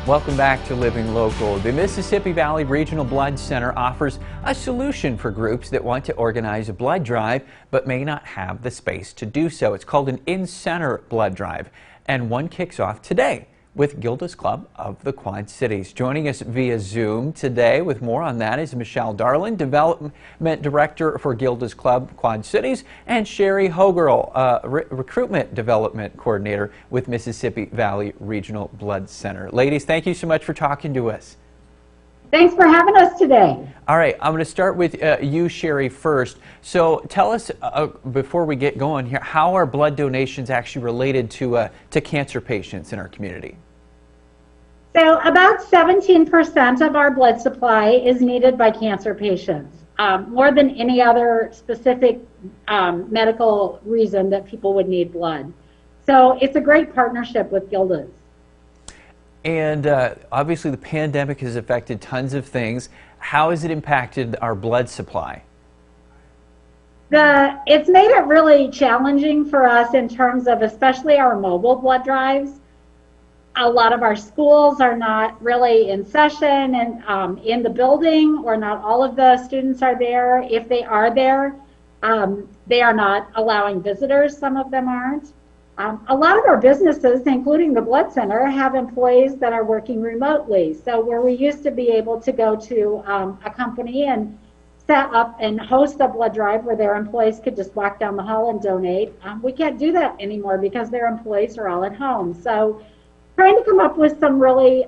Welcome back to Living Local. The Mississippi Valley Regional Blood Center offers a solution for groups that want to organize a blood drive but may not have the space to do so. It's called an InCenter blood drive, and one kicks off today with Gildas Club of the Quad Cities. Joining us via Zoom today with more on that is Michelle Darlin, Development Director for Gildas Club Quad Cities, and Sherry Hogerl, Recruitment Development Coordinator with Mississippi Valley Regional Blood Center. Ladies, thank you so much for talking to us. Thanks for having us today. All right, I'm going to start with you, Sherry, first. So tell us, before we get going here, how are blood donations actually related to cancer patients in our community? So about 17% of our blood supply is needed by cancer patients, more than any other specific medical reason that people would need blood. So it's a great partnership with Gildas. And obviously the pandemic has affected tons of things. How has it impacted our blood supply? It's made it really challenging for us in terms of especially our mobile blood drives. A lot of our schools are not really in session and in the building, or not all of the students are there. If they are there, they are not allowing visitors. Some of them aren't. A lot of our businesses, including the Blood Center, have employees that are working remotely. So where we used to be able to go to a company and set up and host a blood drive where their employees could just walk down the hall and donate, we can't do that anymore because their employees are all at home. So trying to come up with some really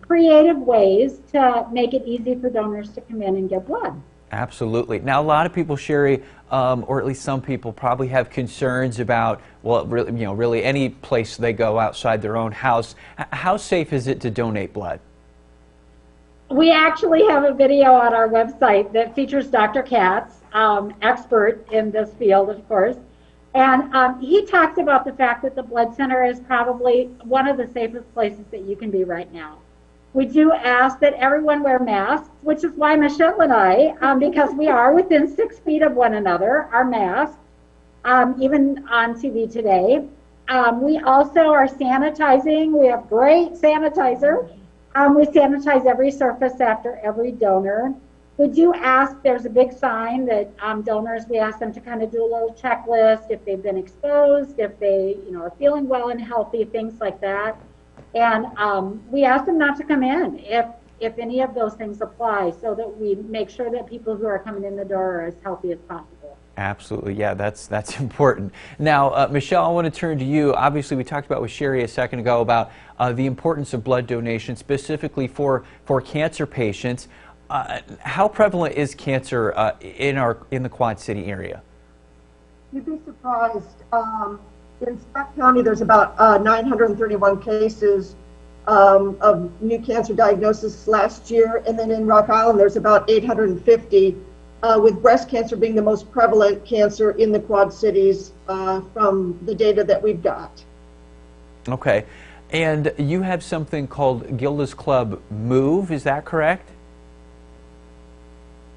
creative ways to make it easy for donors to come in and get blood. Absolutely. Now, a lot of people, Sherry, or at least some people, probably have concerns about, well, really any place they go outside their own house. How safe is it to donate blood? We actually have a video on our website that features Dr. Katz, expert in this field, of course. And he talks about the fact that the Blood Center is probably one of the safest places that you can be right now. We do ask that everyone wear masks, which is why Michelle and I, because we are within 6 feet of one another, are masked, even on TV today. We also are sanitizing. We have great sanitizer. We sanitize every surface after every donor. We do ask, there's a big sign that donors, we ask them to kind of do a little checklist if they've been exposed, if they are feeling well and healthy, things like that. And we ask them not to come in if any of those things apply, so that we make sure that people who are coming in the door are as healthy as possible. Absolutely, yeah, that's important. Now, Michelle, I want to turn to you. Obviously, we talked about with Sherry a second ago about the importance of blood donation, specifically for cancer patients. How prevalent is cancer in the Quad City area? You'd be surprised. In Scott County, there's about 931 cases of new cancer diagnosis last year, and then in Rock Island, there's about 850, with breast cancer being the most prevalent cancer in the Quad Cities from the data that we've got. Okay, and you have something called Gildas Club Move, is that correct?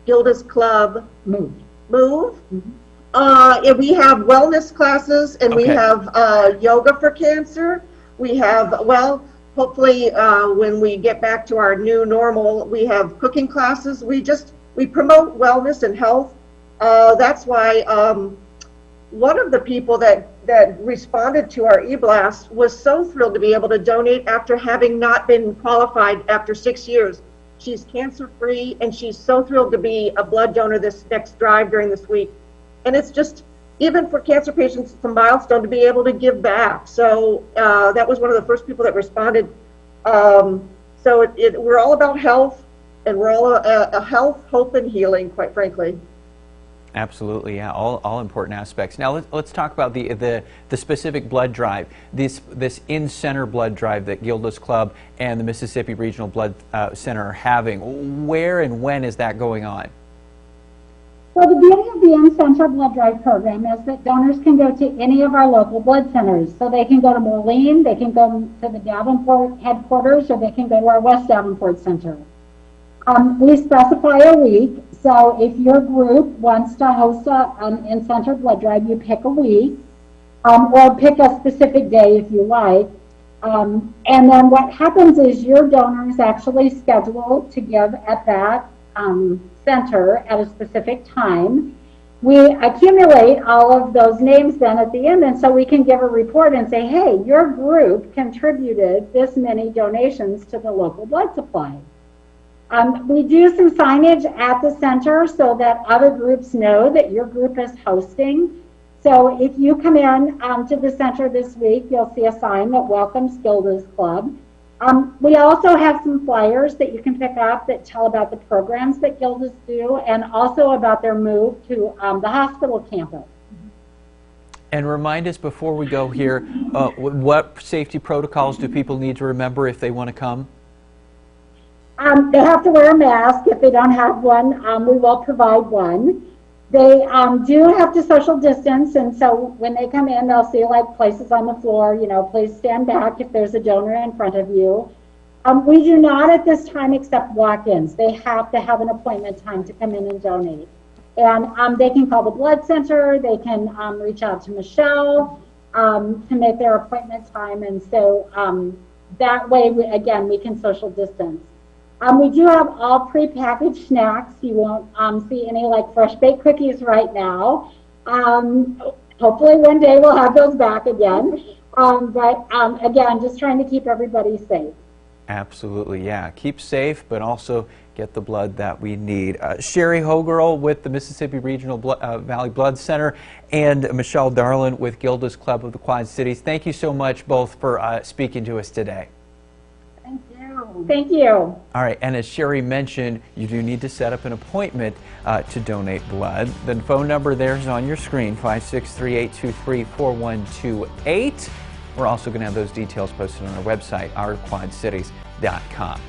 Gildas Club Move. Mm-hmm. We have wellness classes, and we have yoga for cancer. We have, well, hopefully when we get back to our new normal, we have cooking classes. We promote wellness and health. That's why one of the people that responded to our e-blast was so thrilled to be able to donate after having not been qualified after 6 years. She's cancer-free, and she's so thrilled to be a blood donor this next drive during this week. And it's just, even for cancer patients, it's a milestone to be able to give back. So that was one of the first people that responded. So we're all about health, and we're all a health, hope, and healing, quite frankly. Absolutely, yeah, all important aspects. Now let's talk about the specific blood drive, this in-center blood drive that Gildas Club and the Mississippi Regional Blood Center are having. Where and when is that going on? So the beauty of the InCenter blood drive program is that donors can go to any of our local blood centers. So they can go to Moline, they can go to the Davenport headquarters, or they can go to our West Davenport Center. We specify a week. So if your group wants to host an InCenter blood drive, you pick a week, or pick a specific day if you like. And then what happens is your donors actually schedule to give at that center at a specific time. We accumulate all of those names then at the end, and so we can give a report and say, hey, your group contributed this many donations to the local blood supply. We do some signage at the center so that other groups know that your group is hosting. So if you come in to the center this week, you'll see a sign that welcomes Gildas Club. We also have some flyers that you can pick up that tell about the programs that Gildas do and also about their move to the hospital campus. And remind us before we go here, what safety protocols do people need to remember if they want to come? They have to wear a mask. If they don't have one, we will provide one. They do have to social distance, and so when they come in, they'll see like places on the floor, you know, please stand back if there's a donor in front of you. We do not at this time accept walk-ins. They have to have an appointment time to come in and donate. And they can call the blood center, they can reach out to Michelle to make their appointment time, and so that way, again, we can social distance. We do have all prepackaged snacks. You won't see any like fresh baked cookies right now. Hopefully one day we'll have those back again. But again, just trying to keep everybody safe. Absolutely, yeah. Keep safe, but also get the blood that we need. Sherry Hogerl with the Mississippi Regional Valley Blood Center and Michelle Darlin with Gildas Club of the Quad Cities. Thank you so much both for speaking to us today. Thank you. All right, and as Sherry mentioned, you do need to set up an appointment to donate blood. The phone number there is on your screen, 563-823-4128. We're also going to have those details posted on our website, ourquadcities.com.